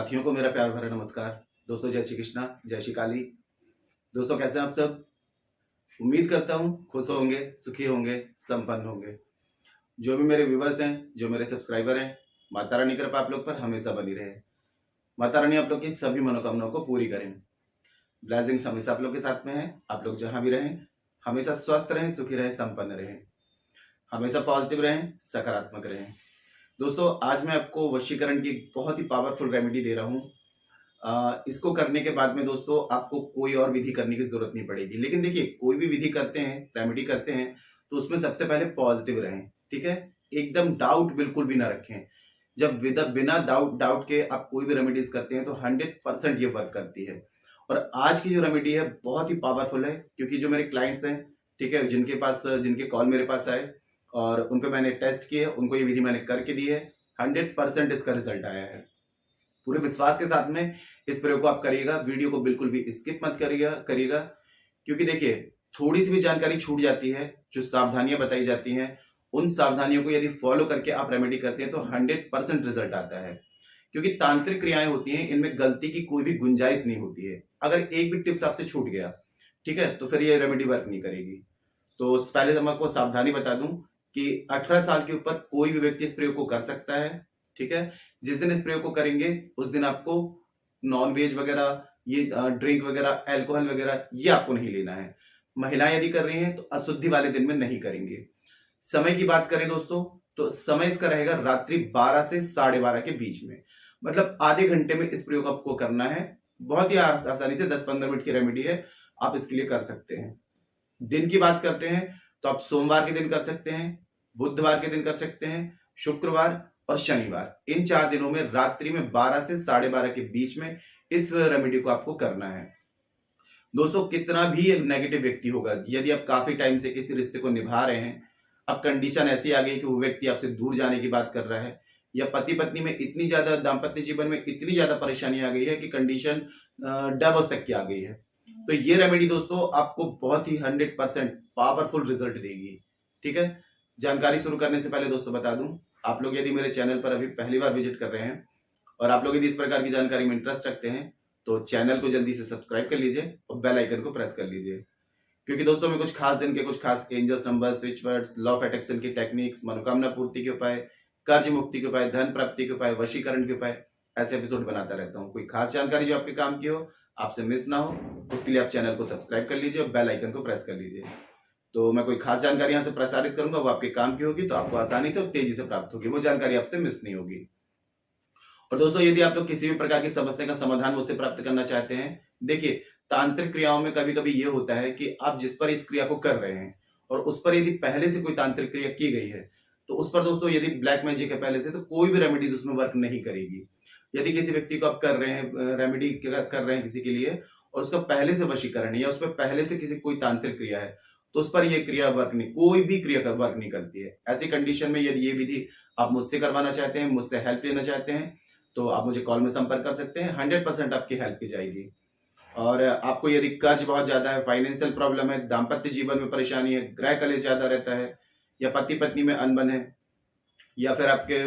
साथियों को मेरा प्यार भरा नमस्कार। दोस्तों जय श्री कृष्णा, जय श्री काली। दोस्तों कैसे हैं आप सब? उम्मीद करता हूँ खुश होंगे, सुखी होंगे, संपन्न होंगे। जो भी मेरे व्यूवर्स हैं, जो मेरे सब्सक्राइबर हैं, माता रानी कृपा आप लोग पर हमेशा बनी रहे। माता रानी आप लोग की सभी मनोकामनाओं को पूरी करें। ब्लेसिंग्स हमेशा आप लोग के साथ में है। आप लोग जहां भी रहें हमेशा स्वस्थ रहें, सुखी रहें, संपन्न रहें, हमेशा पॉजिटिव रहें, सकारात्मक रहें। दोस्तों आज मैं आपको वशीकरण की बहुत ही पावरफुल रेमेडी दे रहा हूँ। इसको करने के बाद में दोस्तों आपको कोई और विधि करने की जरूरत नहीं पड़ेगी। लेकिन देखिए, कोई भी विधि करते हैं, रेमेडी करते हैं, तो उसमें सबसे पहले पॉजिटिव रहें। ठीक है, एकदम डाउट बिल्कुल भी ना रखें। जब बिना डाउट के आप कोई भी रेमेडीज करते हैं तो 100% ये वर्क करती है। और आज की जो रेमेडी है बहुत ही पावरफुल है, क्योंकि जो मेरे क्लाइंट्स हैं, ठीक है, जिनके कॉल मेरे पास आए और उन पे मैंने टेस्ट किए, उनको ये विधि मैंने करके दी है। 100% इसका रिजल्ट आया है। पूरे विश्वास के साथ में इस प्रयोग को आप करिएगा। वीडियो को बिल्कुल भी स्किप मत करिएगा, क्योंकि देखिए थोड़ी सी भी जानकारी छूट जाती है, जो सावधानियां बताई जाती हैं, उन सावधानियों को यदि फॉलो करके आप रेमेडी करते हैं तो 100% रिजल्ट आता है। क्योंकि तांत्रिक क्रियाएं होती हैं, इनमें गलती की कोई भी गुंजाइश नहीं होती है। अगर एक भी टिप्स आपसे छूट गया, ठीक है, तो फिर ये रेमेडी वर्क नहीं करेगी। तो पहले मैं आपको सावधानी बता दूं कि 18 साल के ऊपर कोई भी व्यक्ति इस प्रयोग को कर सकता है। ठीक है, जिस दिन इस प्रयोग को करेंगे उस दिन आपको नॉन वेज वगैरह, ये ड्रिंक वगैरह, अल्कोहल वगैरह ये आपको नहीं लेना है। महिलाएं यदि कर रही हैं तो अशुद्धि वाले दिन में नहीं करेंगे। समय की बात करें दोस्तों, तो समय इसका रहेगा रात्रि 12 से 12:30 के बीच में। मतलब आधे घंटे में इस प्रयोग आपको करना है। बहुत ही आसानी से 10-15 मिनट की रेमेडी है, आप इसके लिए कर सकते हैं। दिन की बात करते हैं तो आप सोमवार के दिन कर सकते हैं, बुधवार के दिन कर सकते हैं, शुक्रवार और शनिवार। इन 4 दिनों में रात्रि में 12 से 12:30 के बीच में इस रेमेडी को आपको करना है। दोस्तों कितना भी नेगेटिव व्यक्ति होगा, यदि आप काफी टाइम से किसी रिश्ते को निभा रहे हैं, अब कंडीशन ऐसी आ गई कि वो व्यक्ति आपसे दूर जाने की बात कर रहा है, या पति पत्नी में इतनी ज्यादा, दाम्पत्य जीवन में इतनी ज्यादा परेशानी आ गई है कि कंडीशन डिवोर्स तक की आ गई है, तो ये रेमेडी दोस्तों आपको बहुत ही 100% पावरफुल रिजल्ट देगी। ठीक है, जानकारी शुरू करने से पहले दोस्तों बता दूं, आप लोग यदि मेरे चैनल पर अभी पहली बार विजिट कर रहे हैं और आप लोग यदि इस प्रकार की जानकारी में इंटरेस्ट रखते हैं तो चैनल को जल्दी से सब्सक्राइब कर लीजिए और बेल आइकन को प्रेस कर लीजिए। क्योंकि दोस्तों मैं कुछ खास दिन के कुछ खास angels number, switch words, law of attraction की टेक्निक्स, मनोकामना पूर्ति के उपाय, कर्ज मुक्ति के उपाय, धन प्राप्ति के उपाय, वशीकरण के उपाय, ऐसे एपिसोड बनाता रहता हूँ। कोई खास जानकारी जो आपके काम की हो, आपसे मिस ना हो, उसके लिए आप चैनल को सब्सक्राइब कर लीजिए और बेल आइकन को प्रेस कर लीजिए। तो मैं कोई खास जानकारी यहाँ से प्रसारित करूंगा, वो आपके काम की होगी, तो आपको आसानी से और तेजी से प्राप्त होगी, वो जानकारी आपसे मिस नहीं होगी। और दोस्तों यदि आप लोग किसी भी प्रकार की समस्या का समाधान मुझसे प्राप्त करना चाहते हैं, देखिए तांत्रिक क्रियाओं में कभी कभी ये होता है कि आप जिस पर इस क्रिया को कर रहे हैं और उस पर यदि पहले से कोई तांत्रिक क्रिया की गई है, तो उस पर दोस्तों यदि ब्लैक मैजिक है पहले से, तो कोई भी रेमेडीज उसमें वर्क नहीं करेगी। यदि किसी व्यक्ति को आप कर रहे हैं, रेमेडी कर रहे हैं किसी के लिए, और उसका पहले से वशीकरण है या उसमें पहले से किसी कोई तांत्रिक क्रिया है, तो उस पर यह क्रिया वर्क नहीं, कोई भी क्रिया वर्क नहीं करती है। ऐसी कंडीशन में यदि ये विधि आप मुझसे करवाना चाहते हैं, मुझसे हेल्प लेना चाहते हैं, तो आप मुझे कॉल में संपर्क कर सकते हैं। 100% आपकी हेल्प की जाएगी। और आपको यदि कर्ज बहुत ज्यादा है, फाइनेंशियल प्रॉब्लम है, दाम्पत्य जीवन में परेशानी है, गृह कलेश ज्यादा रहता है, या पति पत्नी में अनबन है, या फिर आपके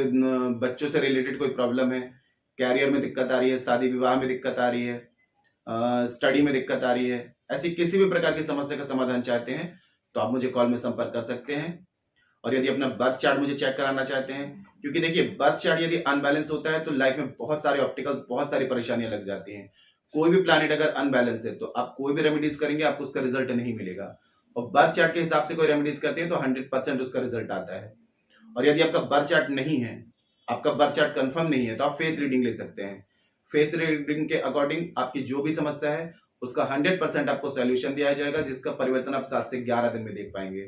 बच्चों से रिलेटेड कोई प्रॉब्लम है, कैरियर में दिक्कत आ रही है, शादी विवाह में दिक्कत आ रही है, स्टडी में दिक्कत आ रही है, ऐसी किसी भी प्रकार की समस्या का समाधान चाहते हैं तो आप मुझे कॉल में संपर्क कर सकते हैं। और यदि अपना बर्थ चार्ट मुझे चेक कराना चाहते हैं, क्योंकि देखिए बर्थ चार्ट यदि अनबैलेंस होता है तो लाइफ में बहुत सारे ऑब्स्टिकल्स, बहुत सारी परेशानियां लग जाती हैं। कोई भी प्लैनेट अगर अनबैलेंस है तो आप कोई भी रेमेडीज करेंगे आपको उसका रिजल्ट नहीं मिलेगा। और बर्थ चार्ट के हिसाब से कोई रेमेडीज करते हैं तो 100% उसका रिजल्ट आता है। और यदि आपका बर्थ चार्ट नहीं है, आपका बर्थ चार्ट कंफर्म नहीं है, तो आप फेस रीडिंग ले सकते हैं। फेस रीडिंग के अकॉर्डिंग आपकी जो भी समस्या है उसका 100% आपको सोल्यूशन दिया जाएगा, जिसका परिवर्तन आप 7 से 11 दिन में देख पाएंगे।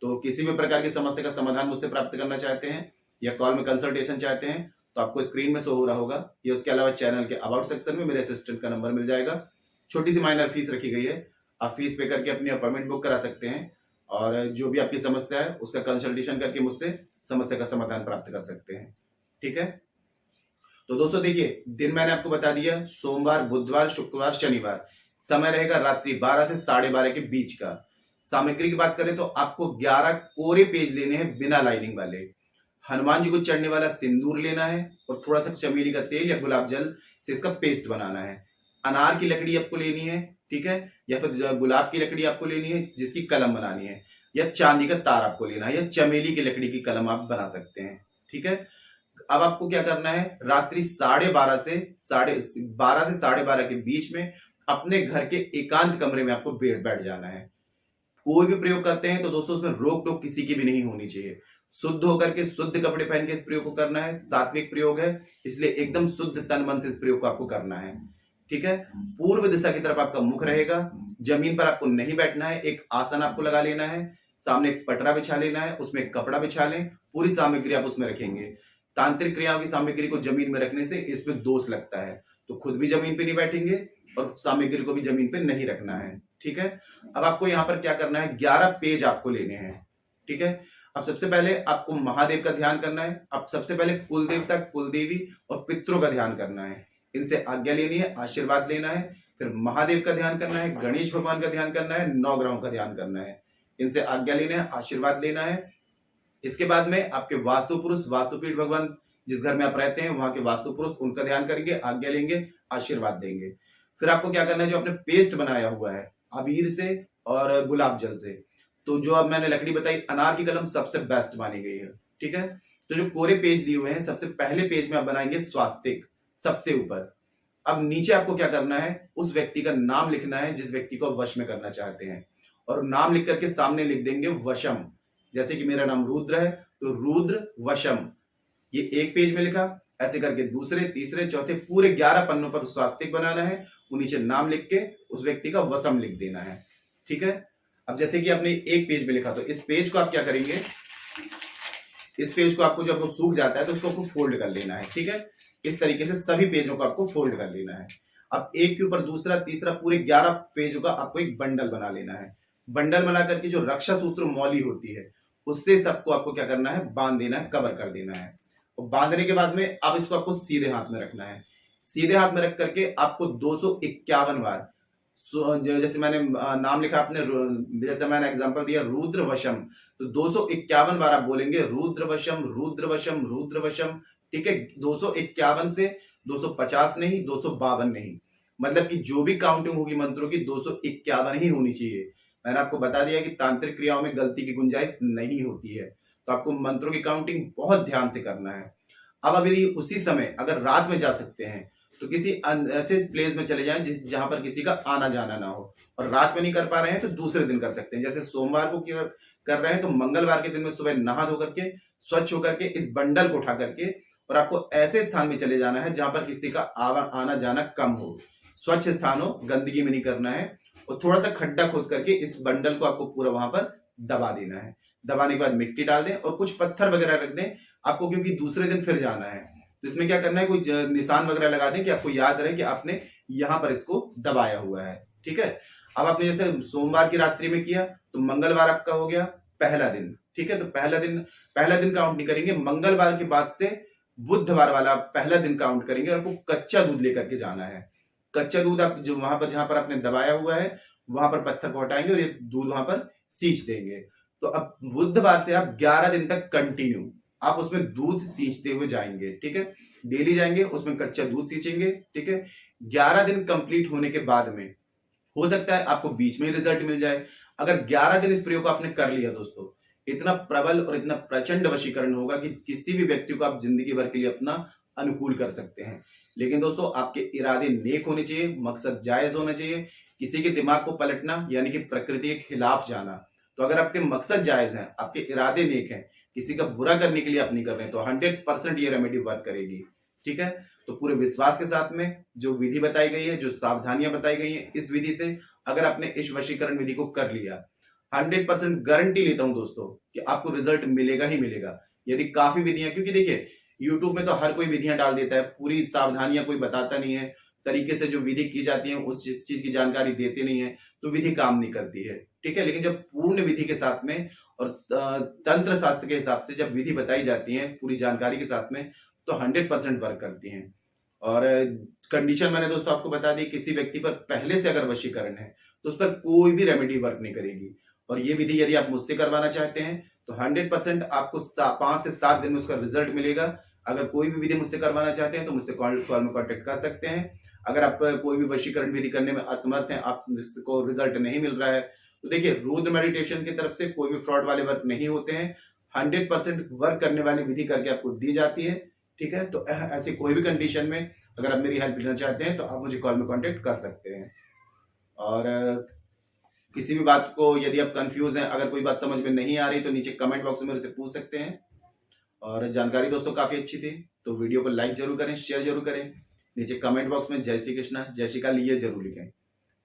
तो किसी भी प्रकार की समस्या का समाधान मुझसे प्राप्त करना चाहते हैं या कॉल में कंसल्टेशन चाहते हैं तो आपको स्क्रीन में शो हो रहा होगा, या उसके अलावा चैनल के अबाउट सेक्शन में मेरे असिस्टेंट का नंबर मिल जाएगा। छोटी सी माइनर फीस रखी गई है, आप फीस पे करके अपनी अपॉइंटमेंट बुक करा सकते हैं और जो भी आपकी समस्या है उसका कंसल्टेशन करके मुझसे समस्या का समाधान प्राप्त कर सकते हैं। ठीक है, तो दोस्तों देखिए दिन मैंने आपको बता दिया, सोमवार, बुधवार, शुक्रवार, शनिवार। समय रहेगा रात्रि 12 से 12:30 के बीच का। सामग्री की बात करें तो आपको 11 कोरे पेज लेने हैं बिना लाइनिंग वाले। हनुमान जी को चढ़ने वाला सिंदूर लेना है और थोड़ा सा चमेली का तेल या गुलाब जल से इसका पेस्ट बनाना है। अनार की लकड़ी आपको लेनी है, ठीक है, या फिर गुलाब की लकड़ी आपको लेनी है जिसकी कलम बनानी है, या चांदी का तार आपको लेना है, या चमेली की लकड़ी की कलम आप बना सकते हैं, ठीक है। अब आपको क्या करना है, रात्रि 12:30 से 12:30 के बीच में अपने घर के एकांत कमरे में आपको बैठ जाना है। कोई भी प्रयोग करते हैं तो दोस्तों उसमें रोक टोक किसी की भी नहीं होनी चाहिए। शुद्ध होकर के शुद्ध कपड़े पहन के इस प्रयोग को करना है। सात्विक प्रयोग है, इसलिए एकदम शुद्ध तन मन से इस प्रयोग को आपको करना है, ठीक है। पूर्व दिशा की तरफ आपका मुख रहेगा। जमीन पर आपको नहीं बैठना है, एक आसन आपको लगा लेना है। सामने एक पटरा बिछा लेना है, उसमें एक कपड़ा बिछा लें, पूरी सामग्री आप उसमें रखेंगे। तांत्रिक क्रियाओं की सामग्री को जमीन में रखने से इसमें दोष लगता है, तो खुद भी जमीन पे नहीं बैठेंगे और सामग्री को भी जमीन पे नहीं रखना है, ठीक है। अब आपको यहाँ पर क्या करना है, 11 पेज आपको लेने हैं, ठीक है। अब सबसे पहले आपको महादेव का ध्यान करना है। अब सबसे पहले कुल देवता, कुल देवी और पितरों का ध्यान करना है, इनसे आज्ञा लेनी है, आशीर्वाद लेना है। फिर महादेव का ध्यान करना है, गणेश भगवान का ध्यान करना है, नवग्रहों का ध्यान करना है, इनसे आज्ञा लेना है, आशीर्वाद लेना है। इसके बाद में आपके वास्तु पुरुष, वास्तुपीठ भगवान जिस घर में आप रहते हैं वहां के वास्तु पुरुष, उनका ध्यान करेंगे, आज्ञा लेंगे, आशीर्वाद देंगे। फिर आपको क्या करना है, जो आपने पेस्ट बनाया हुआ है अबीर से और गुलाब जल से, तो जो अब मैंने लकड़ी बताई अनार की कलम सबसे बेस्ट मानी गई है, ठीक है। तो जो कोरे पेज दिए हुए हैं, सबसे पहले पेज में आप बनाएंगे स्वास्तिक सबसे ऊपर। अब नीचे आपको क्या करना है, उस व्यक्ति का नाम लिखना है जिस व्यक्ति को वश में करना चाहते हैं, और नाम लिख करके सामने लिख देंगे वशम। जैसे कि मेरा नाम रुद्र है तो रुद्र वशम, ये एक पेज में लिखा। ऐसे करके दूसरे, तीसरे, चौथे, पूरे 11 पन्नों पर स्वास्तिक बनाना है, वो नीचे नाम लिख के उस व्यक्ति का वसम लिख देना है, ठीक है। अब जैसे कि आपने एक पेज में लिखा, तो इस पेज को आप क्या करेंगे, इस पेज को आपको जब वो सूख जाता है तो उसको आपको फोल्ड कर लेना है, ठीक है। इस तरीके से सभी पेजों को आपको फोल्ड कर लेना है। अब एक के ऊपर दूसरा, तीसरा, पूरे 11 पेजों का आपको एक बंडल बना लेना है। बंडल बना करके जो रक्षा सूत्र मौली होती है उससे सबको आपको क्या करना है, बांध देना है, कवर कर देना है। और बांधने के बाद में अब इसको आपको सीधे हाथ में रखना है। सीधे हाथ में रख करके आपको 251 बार, जैसे मैंने नाम लिखा, आपने जैसे मैंने एग्जांपल दिया रुद्र वशम, तो 251 बार आप बोलेंगे रुद्र वशम, रुद्र वशम, रुद्र वशम, ठीक है। 251 से 250 नहीं, 252 नहीं, मतलब कि जो भी काउंटिंग होगी मंत्रों की 251 ही होनी चाहिए। मैंने आपको बता दिया कि तांत्रिक क्रियाओं में गलती की गुंजाइश नहीं होती है, तो आपको मंत्रों की काउंटिंग बहुत ध्यान से करना है। अब अभी उसी समय अगर रात में जा सकते हैं तो किसी ऐसे प्लेस में चले जाएं जहां पर किसी का आना जाना ना हो, और रात में नहीं कर पा रहे हैं तो दूसरे दिन कर सकते हैं। जैसे सोमवार को कर रहे हैं तो मंगलवार के दिन में सुबह नहा धो करके स्वच्छ होकर के इस बंडल को उठा करके, और आपको ऐसे स्थान में चले जाना है जहां पर किसी का आना जाना कम हो, स्वच्छ स्थान हो, गंदगी में नहीं करना है, और थोड़ा सा खड्डा खोद करके इस बंडल को आपको पूरा वहां पर दबा देना है। दबाने के बाद मिट्टी डाल दें और कुछ पत्थर वगैरह रख दें आपको, क्योंकि दूसरे दिन फिर जाना है। तो इसमें क्या करना है, कोई निशान वगैरह लगा दें कि आपको याद रहे कि आपने यहां पर इसको दबाया हुआ है, ठीक है। अब आपने जैसे सोमवार की रात्रि में किया तो मंगलवार आपका हो गया पहला दिन, ठीक है। तो पहला दिन काउंट नहीं करेंगे, मंगलवार के बाद से बुधवार वाला पहला दिन काउंट करेंगे, और आपको कच्चा दूध लेकर के जाना है। कच्चा दूध आप जो वहां पर जहां पर आपने दबाया हुआ है वहां पर पत्थर को हटाएंगे और ये दूध वहां पर सींच देंगे। तो अब बुधवार से आप 11 दिन तक कंटिन्यू आप उसमें दूध सींचते हुए जाएंगे, ठीक है। डेली जाएंगे, उसमें कच्चा दूध सींचेंगे, ठीक है। 11 दिन कंप्लीट होने के बाद में हो सकता है आपको बीच में रिजल्ट मिल जाए। अगर 11 दिन इस प्रयोग को आपने कर लिया दोस्तों, इतना प्रबल और इतना प्रचंड वशीकरण होगा कि किसी भी व्यक्ति को आप जिंदगी भर के लिए अपना अनुकूल कर सकते हैं। लेकिन दोस्तों आपके इरादे नेक होने चाहिए, मकसद जायज होना चाहिए। किसी के दिमाग को पलटना यानी कि प्रकृति के खिलाफ जाना, तो अगर आपके मकसद जायज हैं, आपके इरादे नेक हैं, किसी का बुरा करने के लिए आप नहीं कर रहे हैं, तो 100% ये रेमेडी वर्क करेगी, ठीक है। तो पूरे विश्वास के साथ में जो विधि बताई गई है, जो सावधानियां बताई गई हैं, इस विधि से अगर आपने इस वशीकरण विधि को कर लिया, 100% गारंटी लेता हूं दोस्तों कि आपको रिजल्ट मिलेगा ही मिलेगा। यदि काफी विधियां, क्योंकि देखिए यूट्यूब में तो हर कोई विधियां डाल देता है, पूरी सावधानियां कोई बताता नहीं है, तरीके से जो विधि की जाती है उस चीज की जानकारी देते नहीं है, तो विधि काम नहीं करती है, ठीक है। लेकिन जब पूर्ण विधि के साथ में और तंत्र शास्त्र के हिसाब से जब विधि बताई जाती है पूरी जानकारी के साथ में, तो 100% वर्क करती हैं। और कंडीशन मैंने दोस्तों आपको बता दी, किसी व्यक्ति पर पहले से अगर वशीकरण है तो उस पर कोई भी रेमेडी वर्क नहीं करेगी। और ये विधि यदि आप मुझसे करवाना चाहते हैं तो 100% आपको 5 से 7 दिन में उसका रिजल्ट मिलेगा। अगर कोई भी विधि मुझसे करवाना चाहते हैं तो मुझसे कॉल में कॉन्टेक्ट कर सकते हैं। अगर आप कोई भी वशीकरण विधि करने में असमर्थ हैं, आपको रिजल्ट नहीं मिल रहा है, तो देखिए रुद्र मेडिटेशन की तरफ से कोई भी फ्रॉड वाले वर्क नहीं होते हैं। 100% वर्क करने वाली विधि करके आपको दी जाती है। ठीक है, तो ऐसे कोई भी कंडीशन में अगर आप मेरी हेल्प लेना चाहते हैं तो आप मुझे कॉल में कॉन्टेक्ट कर सकते हैं। और किसी भी बात को यदि आप कंफ्यूज हैं, अगर कोई बात समझ में नहीं आ रही तो नीचे कमेंट बॉक्स में मेरे से पूछ सकते हैं। और जानकारी दोस्तों काफी अच्छी थी, तो वीडियो को लाइक जरूर करें, शेयर जरूर करें। नीचे कमेंट बॉक्स में जय श्री कृष्णा, जय श्री काली ये जरूर लिखें।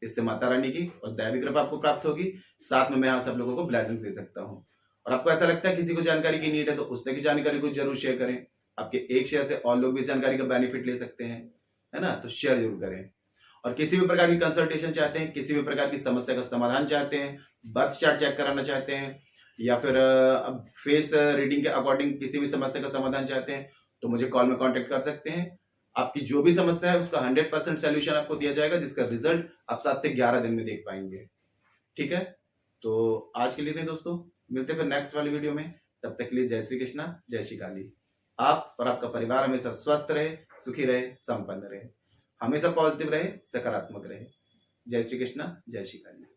इससे माता रानी की और दैवी कृपा आपको प्राप्त होगी। साथ में मैं यहाँ सब लोगों को ब्लेसिंग्स दे सकता हूँ। और आपको ऐसा लगता है किसी को जानकारी की नीड है तो उसने की जानकारी को जरूर शेयर करें। आपके एक शेयर से और लोग भी जानकारी का बेनिफिट ले सकते हैं, है ना, तो शेयर जरूर करें। और किसी भी प्रकार की कंसल्टेशन चाहते हैं, किसी भी प्रकार की समस्या का समाधान चाहते हैं, बर्थ चार्ट चेक कराना चाहते हैं, या फिर अब फेस रीडिंग के अकॉर्डिंग किसी भी समस्या का समाधान चाहते हैं, तो मुझे कॉल में कांटेक्ट कर सकते हैं। आपकी जो भी समस्या है उसका 100% सोल्यूशन आपको दिया जाएगा, जिसका रिजल्ट आप 7 से 11 दिन में देख पाएंगे। ठीक है, तो आज के लिए दोस्तों मिलते फिर नेक्स्ट वाली वीडियो में। तब तक के लिए जय श्री कृष्णा, जय श्री काली। आप और आपका परिवार हमेशा स्वस्थ रहे, सुखी रहे, संपन्न रहे, हमेशा पॉजिटिव रहे, सकारात्मक रहे। जय श्री कृष्णा, जय श्री काली।